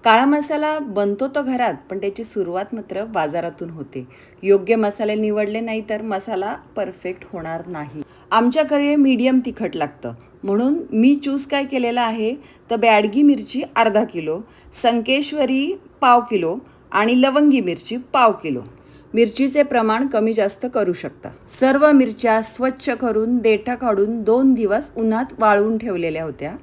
काळा मसाला बनतो तो घरात, पण त्याची सुरुवात मात्र बाजारातून होते. योग्य मसाले निवडले नाही तर मसाला परफेक्ट होणार नाही. आमच्याकडे मीडियम तिखट लागतं, म्हणून मी चूज काय केलेलं आहे तर बॅडगी मिरची अर्धा किलो, संकेश्वरी पाव किलो आणि लवंगी मिरची पाव किलो. मिरचीचे प्रमाण कमी जास्त करू शकता. सर्व मिरच्या स्वच्छ करून देठा काढून 2 दिवस उन्हात वाळवून ठेवलेल्या होत्या.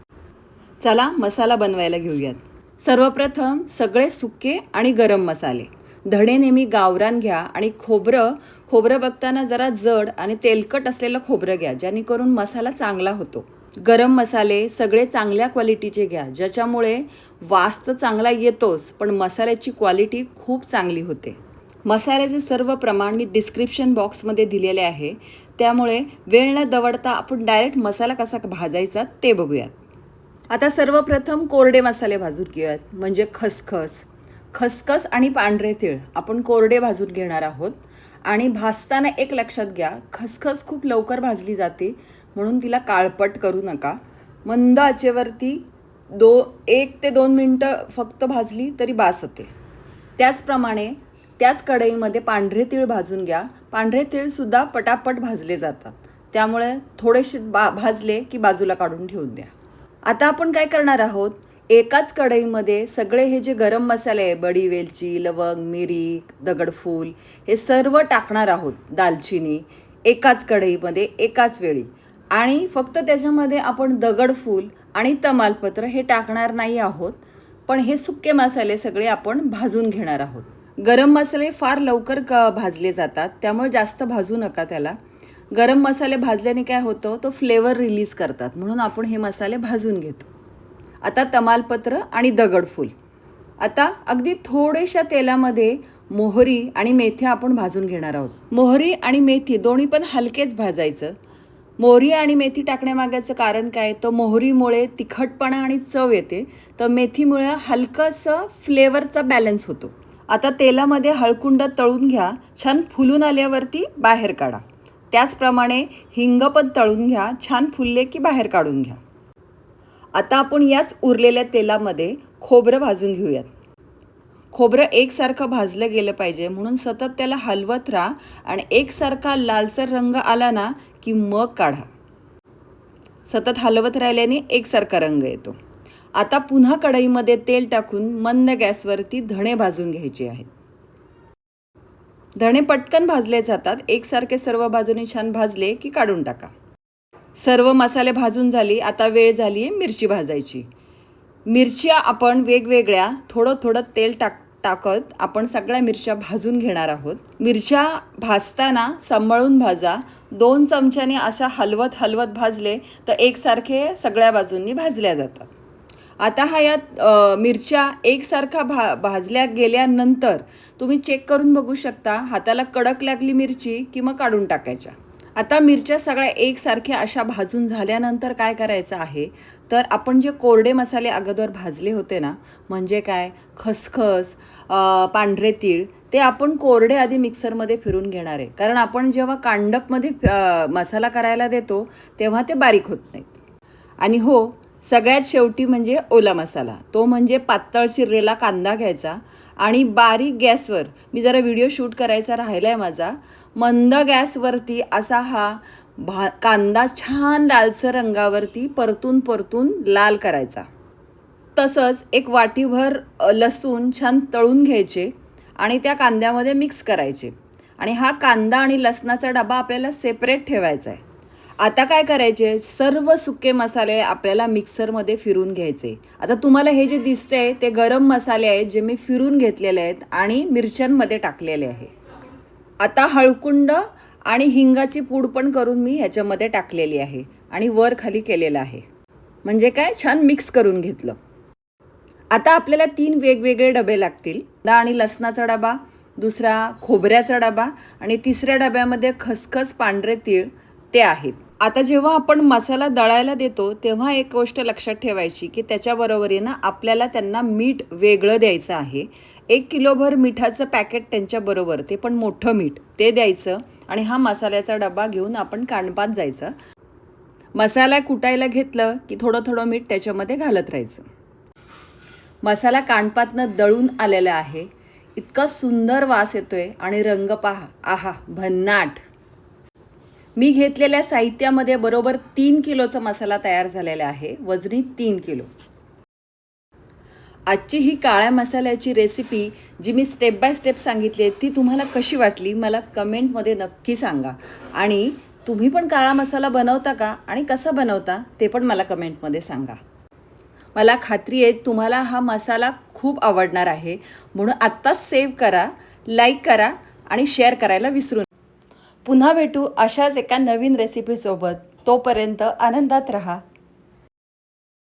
चला मसाला बनवायला घेऊयात. सर्वप्रथम सगळे सुके आणि गरम मसाले. धणे नेहमी गावरान घ्या आणि खोबरं बघताना जरा जड आणि तेलकट असलेलं खोबरं घ्या, जेणेकरून मसाला चांगला होतो. गरम मसाले सगळे चांगल्या क्वालिटीचे घ्या, ज्याच्यामुळे वास तर चांगला येतोच, पण मसाल्याची क्वालिटी खूप चांगली होते. मसाल्याचे सर्व प्रमाण मी डिस्क्रिप्शन बॉक्समध्ये दिलेले आहे, त्यामुळे वेळ न दवडता आपण डायरेक्ट मसाला कसा भाजायचा ते बघूयात. आता सर्वप्रथम कोरडे मसाले भाजून घेऊयात, म्हणजे खसखस आणि पांढरे तीळ आपण कोरडे भाजून घेणार आहोत. आणि भाजताना एक लक्षात घ्या, खसखस खूप लवकर भाजली जाते, म्हणून तिला काळपट करू नका. मंद आचेवरती 1 ते 2 मिनटं फक्त भाजली तरी बास होते. त्याचप्रमाणे त्याच कढईमध्ये पांढरे तीळ भाजून घ्या. पांढरे तीळसुद्धा पटापट भाजले जातात, त्यामुळे थोडेसे भाजले की बाजूला काढून ठेवून द्या. आता आपण काय करणार आहोत, एकाच कढईमध्ये सगळे हे जे गरम मसाले आहे, बडी, वेलची, लवंग, मिरी, दगडफूल, हे सर्व टाकणार आहोत. दालचिनी एकाच कढईमध्ये एकाच वेळी. आणि फक्त त्याच्यामध्ये आपण दगडफूल आणि तमालपत्र हे टाकणार नाही आहोत, पण हे सुके मसाले सगळे आपण भाजून घेणार आहोत. गरम मसाले फार लवकर भाजले जातात, त्यामुळे जास्त भाजू नका त्याला. गरम मसाले भाजल्याने काय होतं, तो फ्लेवर रिलीज करतात, म्हणून आपण हे मसाले भाजून घेतो. आता तमालपत्र आणि दगडफूल. आता अगदी थोड्याशा तेलामध्ये मोहरी आणि मेथी आपण भाजून घेणार आहोत. मोहरी आणि मेथी दोन्ही पण हलकेच भाजायचं. मोहरी आणि मेथी टाकण्यामागायचं कारण काय, तर मोहरीमुळे तिखटपणा आणि चव येते, तर मेथीमुळे हलकंसं फ्लेवरचा बॅलन्स होतो. आता तेलामध्ये हळकुंड तळून घ्या. छान फुलून आल्यावरती बाहेर काढा. त्याचप्रमाणे हिंग पण तळून घ्या. छान फुलले की बाहेर काढून घ्या. आता आपण याच उरलेल्या तेलामध्ये खोबरं भाजून घेऊयात. खोबरं एकसारखं भाजलं गेलं पाहिजे, म्हणून सतत त्याला हलवत राहा आणि एकसारखा लालसर रंग आला ना की मग काढा. सतत हलवत राहिल्याने एकसारखा रंग येतो. आता पुन्हा कढईमध्ये तेल टाकून मंद गॅसवरती धणे भाजून घ्यायचे आहेत. धणे पटकन भाजले जातात. एकसारखे सर्व बाजूने छान भाजले की काढून टाका. सर्व मसाले भाजून झाली. आता वेळ झाली आहे मिरची भाजायची. मिरच्या आपण वेगवेगळ्या थोडं तेल टाकत आपण सगळ्या मिरच्या भाजून घेणार आहोत. मिरच्या भाजताना सांभाळून भाजा. 2 चमच्याने अशा हलवत भाजले तर एकसारखे सगळ्या बाजूंनी भाजल्या जातात. आता यात मिरच्या एकसारखा भाजल्या गेल्यानंतर तुम्ही चेक करून बघू शकता, हाताला कडक लागली मिरची की मग काढून टाकायच्या. आता मिरच्या सगळ्या एकसारख्या अशा भाजून झाल्यानंतर काय करायचं आहे, तर आपण जे कोरडे मसाले अगोदर भाजले होते ना, म्हणजे काय, खसखस, पांढरे तीळ, ते आपण कोरडे आधी मिक्सरमध्ये फिरून घेणार आहे. कारण आपण जेव्हा कांडपमध्ये मसाला करायला देतो तेव्हा ते बारीक होत नाहीत. आणि हो, सगळ्यात शेवटी म्हणजे ओला मसाला, तो म्हणजे पातळ चिरलेला कांदा घ्यायचा आणि बारीक गॅसवर, मी जरा व्हिडिओ शूट करायचा राहिला आहे माझा, मंद गॅसवरती असा हा कांदा छान लालसर रंगावरती परतून लाल करायचा. तसंच एक वाटीभर लसूण छान तळून घ्यायचे आणि त्या कांद्यामध्ये मिक्स करायचे. आणि हा कांदा आणि लसणाचा डबा आपल्याला सेपरेट ठेवायचा आहे. आता काय करायचे, सर्व सुके मसाले आपल्याला मिक्सरमध्ये फिरून घ्यायचे. आता तुम्हाला हे जे दिसतंय ते गरम मसाले आहेत, जे मी फिरून घेतलेले आहेत आणि मिरच्यांमध्ये टाकलेले आहे. आता हळकुंड आणि हिंगाची पूड पण करून मी ह्याच्यामध्ये टाकलेली आहे आणि वर खाली केलेलं आहे, म्हणजे काय, छान मिक्स करून घेतलं. आता आपल्याला 3 वेगवेगळे डबे लागतील. कांदा आणि लसणाचा डबा, दुसरा खोबऱ्याचा डबा आणि तिसऱ्या डब्यामध्ये खसखस, पांढरे तीळ ते आहे. आता जेव्हा आपण मसाला दळायला देतो तेव्हा एक गोष्ट लक्षात ठेवायची की त्याच्याबरोबरीनं आपल्याला त्यांना मीठ वेगळं द्यायचं आहे. 1 किलोभर मिठाचं पॅकेट त्यांच्याबरोबर, ते पण मोठं मीठ, ते द्यायचं. आणि हा मसाल्याचा डबा घेऊन आपण कांडपात जायचं. मसाला कुटायला घेतलं की थोडं मीठ त्याच्यामध्ये घालत राहायचं. मसाला कांडपातनं दळून आलेला आहे. इतका सुंदर वास येतोय आणि रंग पहा, आहा भन्नाट. मी घेतलेल्या साहित्यामध्ये बरोबर 3 किलोचा मसाला तयार झालेला आहे, वजनी 3 किलो. आजची ही काळ्या मसाल्याची रेसिपी जी मी स्टेप बाय स्टेप सांगितली आहे ती तुम्हाला कशी वाटली मला कमेंटमध्ये नक्की सांगा. आणि तुम्ही पण काळा मसाला बनवता का आणि कसा बनवता ते पण मला कमेंटमध्ये सांगा. मला खात्री आहे तुम्हाला हा मसाला खूप आवडणार आहे, म्हणून आत्ताच सेव्ह करा, लाईक करा आणि शेअर करायला विसरू नका. पुन्हा भेटू अशाच एका नवीन रेसिपीसोबत. तोपर्यंत आनंदात राहा.